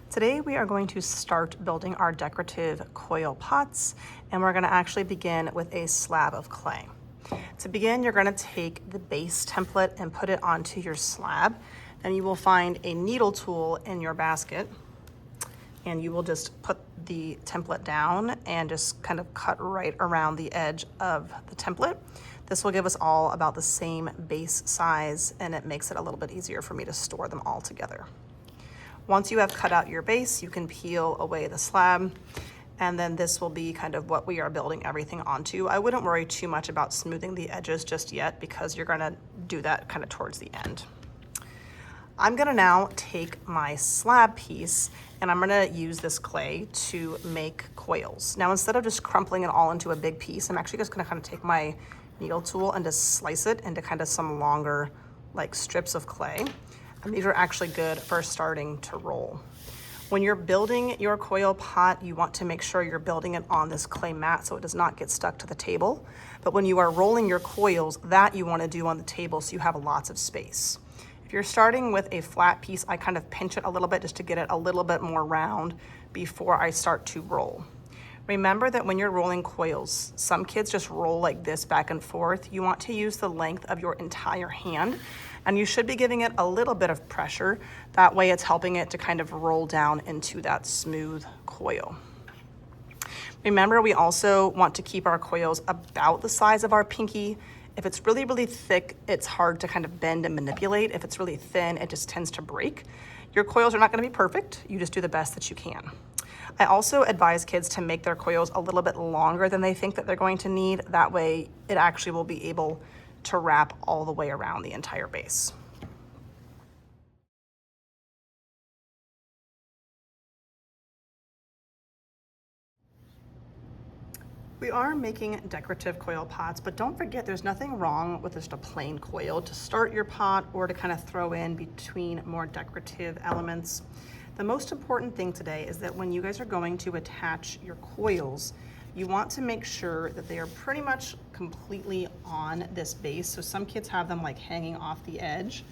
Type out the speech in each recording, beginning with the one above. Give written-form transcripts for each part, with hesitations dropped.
Today we are going to start building our decorative coil pots, and we're going to actually begin with a slab of clay. To begin, you're going to take the base template and put it onto your slab, and you will find a needle tool in your basket, and you will just put the template down and just kind of cut right around the edge of the template. This will give us all about the same base size, and it makes it a little bit easier for me to store them all together. Once you have cut out your base, you can peel away the slab, and then this will be kind of what we are building everything onto. I wouldn't worry too much about smoothing the edges just yet because you're gonna do that kind of towards the end. I'm gonna now take my slab piece and I'm gonna use this clay to make coils. Now, instead of just crumpling it all into a big piece, I'm actually just gonna kind of take my needle tool and just slice it into kind of some longer like strips of clay. And these are actually good for starting to roll. When you're building your coil pot, you want to make sure you're building it on this clay mat so it does not get stuck to the table. But when you are rolling your coils, that you want to do on the table so you have lots of space. If you're starting with a flat piece, I kind of pinch it a little bit just to get it a little bit more round before I start to roll. Remember that when you're rolling coils, some kids just roll like this back and forth. You want to use the length of your entire hand, and you should be giving it a little bit of pressure. That way it's helping it to kind of roll down into that smooth coil. Remember, we also want to keep our coils about the size of our pinky. If it's really, really thick, it's hard to kind of bend and manipulate. If it's really thin, it just tends to break. Your coils are not gonna be perfect. You just do the best that you can. I also advise kids to make their coils a little bit longer than they think that they're going to need. That way it actually will be able to wrap all the way around the entire base. We are making decorative coil pots, but don't forget there's nothing wrong with just a plain coil to start your pot or to kind of throw in between more decorative elements. The most important thing today is that when you guys are going to attach your coils, you want to make sure that they are pretty much completely on this base. So some kids have them like hanging off the edge.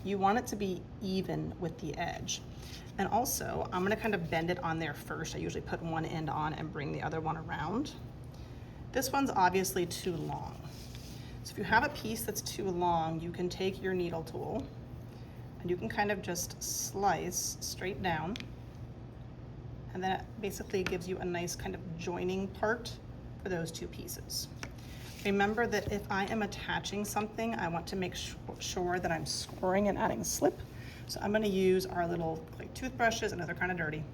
You want it to be even with the edge. And also, I'm gonna kind of bend it on there first. I usually put one end on and bring the other one around. This one's obviously too long. So if you have a piece that's too long, you can take your needle tool and you can kind of just slice straight down. And then it basically gives you a nice kind of joining part for those two pieces. Remember that if I am attaching something, I want to make sure that I'm scoring and adding slip. So I'm gonna use our little like toothbrushes. I know they're kind of dirty.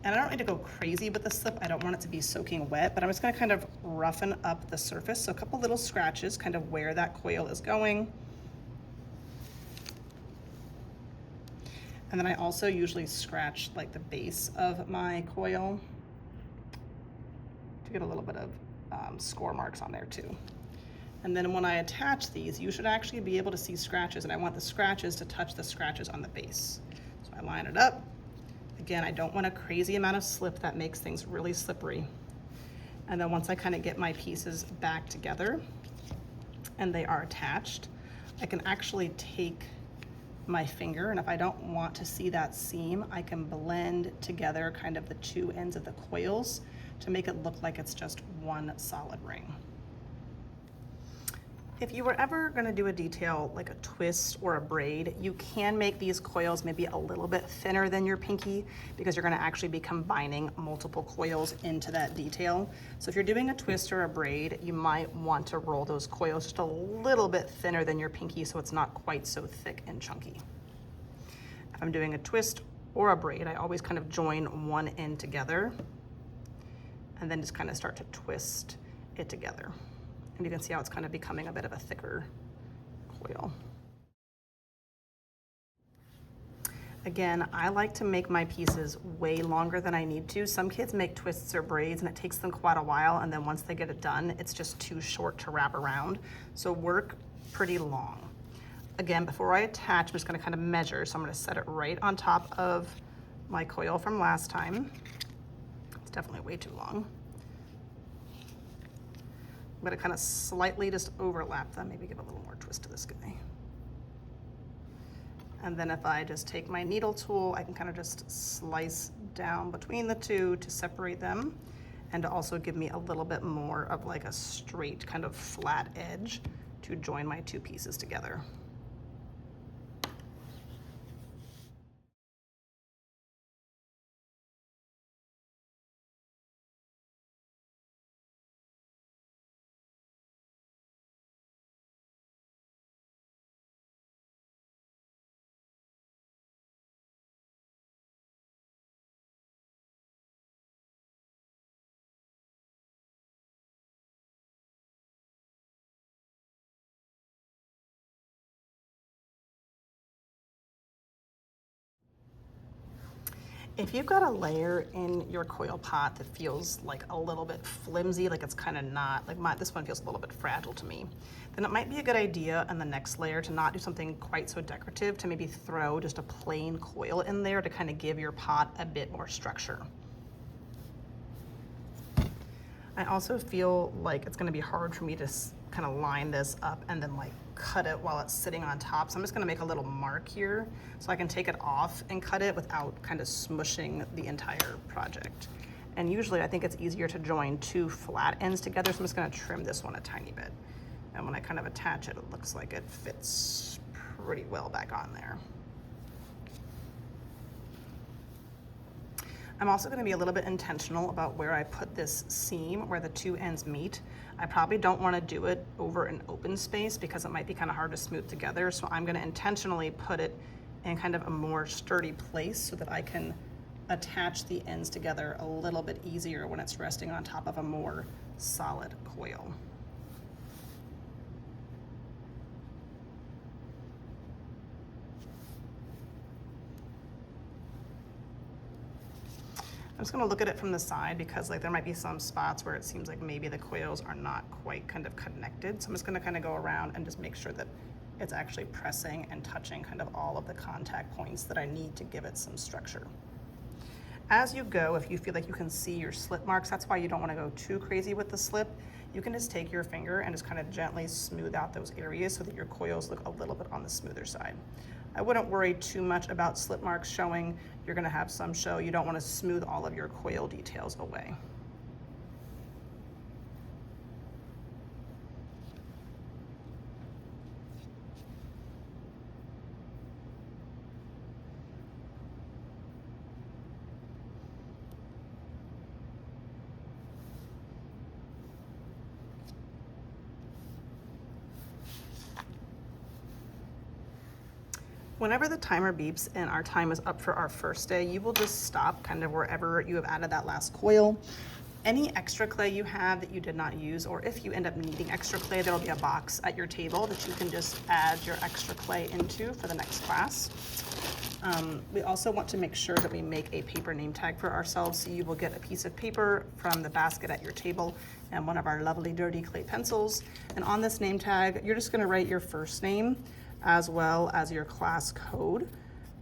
And I don't need to go crazy with the slip. I don't want it to be soaking wet, but I'm just gonna kind of roughen up the surface. So a couple little scratches, kind of where that coil is going. And then I also usually scratch like the base of my coil to get a little bit of score marks on there too. And then when I attach these, you should actually be able to see scratches, and I want the scratches to touch the scratches on the base. So I line it up. Again, I don't want a crazy amount of slip that makes things really slippery. And then once I kind of get my pieces back together and they are attached, I can actually take my finger, and if I don't want to see that seam, I can blend together kind of the two ends of the coils to make it look like it's just one solid ring. If you were ever gonna do a detail like a twist or a braid, you can make these coils maybe a little bit thinner than your pinky because you're gonna actually be combining multiple coils into that detail. So if you're doing a twist or a braid, you might want to roll those coils just a little bit thinner than your pinky so it's not quite so thick and chunky. If I'm doing a twist or a braid, I always kind of join one end together and then just kind of start to twist it together. And you can see how it's kind of becoming a bit of a thicker coil. Again, I like to make my pieces way longer than I need to. Some kids make twists or braids and it takes them quite a while, and then once they get it done, it's just too short to wrap around. So work pretty long. Again, before I attach, I'm just gonna kind of measure. So I'm gonna set it right on top of my coil from last time. It's definitely way too long. I'm gonna kind of slightly just overlap them, maybe give a little more twist to this guy. And then if I just take my needle tool, I can kind of just slice down between the two to separate them and to also give me a little bit more of like a straight kind of flat edge to join my two pieces together. If you've got a layer in your coil pot that feels like a little bit flimsy, like it's kind of not, like this one feels a little bit fragile to me, then it might be a good idea on the next layer to not do something quite so decorative, to maybe throw just a plain coil in there to kind of give your pot a bit more structure. I also feel like it's gonna be hard for me to kind of line this up and then like cut it while it's sitting on top. So I'm just gonna make a little mark here so I can take it off and cut it without kind of smushing the entire project. And usually I think it's easier to join two flat ends together, so I'm just gonna trim this one a tiny bit. And when I kind of attach it, it looks like it fits pretty well back on there. I'm also gonna be a little bit intentional about where I put this seam, where the two ends meet. I probably don't wanna do it over an open space because it might be kind of hard to smooth together. So I'm gonna intentionally put it in kind of a more sturdy place so that I can attach the ends together a little bit easier when it's resting on top of a more solid coil. I'm just gonna look at it from the side because like there might be some spots where it seems like maybe the coils are not quite kind of connected. So I'm just gonna kind of go around and just make sure that it's actually pressing and touching kind of all of the contact points that I need to give it some structure. As you go, if you feel like you can see your slip marks, that's why you don't wanna go too crazy with the slip. You can just take your finger and just kind of gently smooth out those areas so that your coils look a little bit on the smoother side. I wouldn't worry too much about slip marks showing. You're gonna have some show. You don't wanna smooth all of your coil details away. Whenever the timer beeps and our time is up for our first day, you will just stop kind of wherever you have added that last coil. Any extra clay you have that you did not use, or if you end up needing extra clay, there'll be a box at your table that you can just add your extra clay into for the next class. We also want to make sure that we make a paper name tag for ourselves. So you will get a piece of paper from the basket at your table and one of our lovely dirty clay pencils. And on this name tag, you're just gonna write your first name as well as your class code.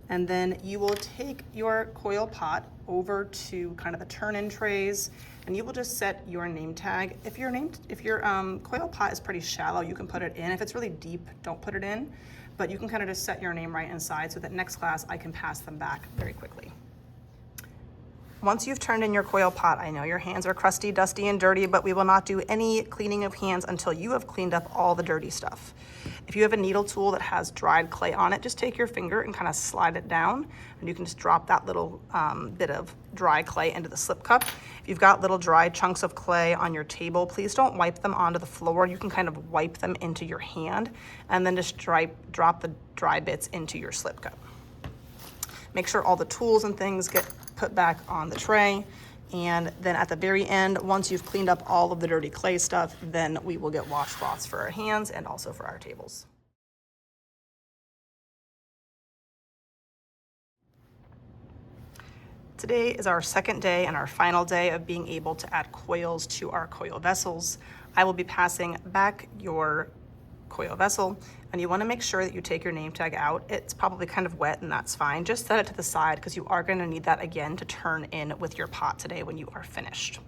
And then you will take your coil pot over to kind of the turn-in trays, and you will just set your name tag. If your coil pot is pretty shallow, you can put it in. If it's really deep, don't put it in. But you can kind of just set your name right inside so that next class I can pass them back very quickly. Once you've turned in your coil pot, I know your hands are crusty, dusty, and dirty, but we will not do any cleaning of hands until you have cleaned up all the dirty stuff. If you have a needle tool that has dried clay on it, just take your finger and kind of slide it down, and you can just drop that little bit of dry clay into the slip cup. If you've got little dry chunks of clay on your table, please don't wipe them onto the floor. You can kind of wipe them into your hand and then just drop the dry bits into your slip cup. Make sure all the tools and things get put back on the tray. And then at the very end, once you've cleaned up all of the dirty clay stuff, then we will get washcloths for our hands and also for our tables. Today is our second day and our final day of being able to add coils to our coil vessels. I will be passing back your coil vessel, and you want to make sure that you take your name tag out. It's probably kind of wet, and that's fine. Just set it to the side because you are going to need that again to turn in with your pot today when you are finished.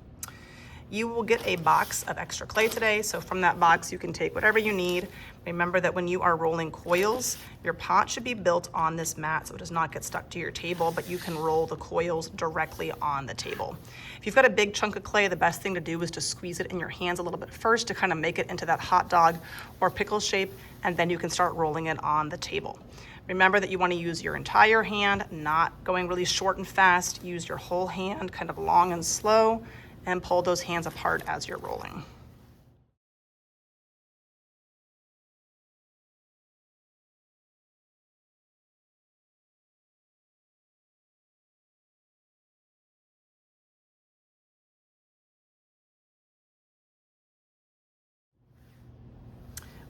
You will get a box of extra clay today, so from that box you can take whatever you need. Remember that when you are rolling coils, your pot should be built on this mat so it does not get stuck to your table, but you can roll the coils directly on the table. If you've got a big chunk of clay, the best thing to do is to squeeze it in your hands a little bit first to kind of make it into that hot dog or pickle shape, and then you can start rolling it on the table. Remember that you want to use your entire hand, not going really short and fast. Use your whole hand, kind of long and slow, and pull those hands apart as you're rolling.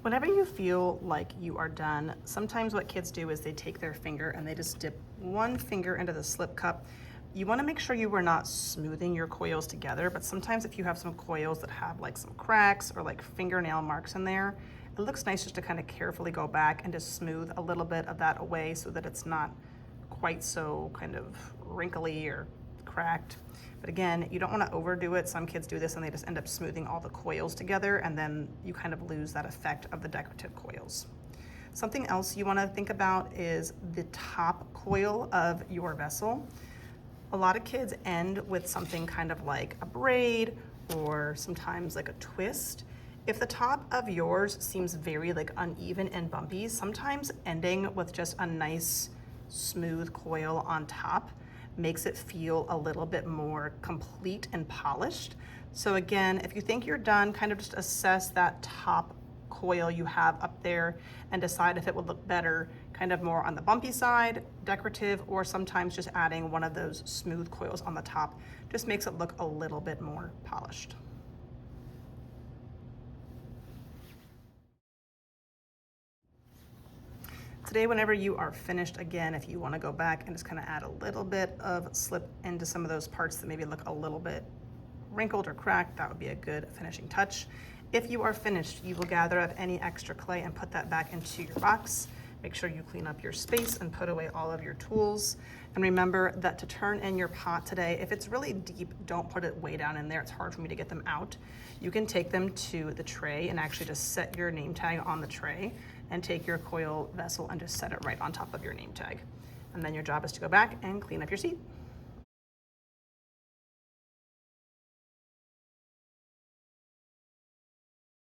Whenever you feel like you are done, sometimes what kids do is they take their finger and they just dip one finger into the slip cup. You want to make sure you are not smoothing your coils together, but sometimes if you have some coils that have like some cracks or like fingernail marks in there, it looks nice just to kind of carefully go back and just smooth a little bit of that away so that it's not quite so kind of wrinkly or cracked. But again, you don't want to overdo it. Some kids do this and they just end up smoothing all the coils together, and then you kind of lose that effect of the decorative coils. Something else you want to think about is the top coil of your vessel. A lot of kids end with something kind of like a braid or sometimes like a twist. If the top of yours seems very like uneven and bumpy, sometimes ending with just a nice smooth coil on top makes it feel a little bit more complete and polished. So again, if you think you're done, kind of just assess that top coil you have up there and decide if it would look better kind of more on the bumpy side, decorative, or sometimes just adding one of those smooth coils on the top just makes it look a little bit more polished. Today, whenever you are finished, again, if you want to go back and just kind of add a little bit of slip into some of those parts that maybe look a little bit wrinkled or cracked, that would be a good finishing touch. If you are finished, you will gather up any extra clay and put that back into your box. Make sure you clean up your space and put away all of your tools. And remember that to turn in your pot today, if it's really deep, don't put it way down in there. It's hard for me to get them out. You can take them to the tray and actually just set your name tag on the tray and take your coil vessel and just set it right on top of your name tag. And then your job is to go back and clean up your seat.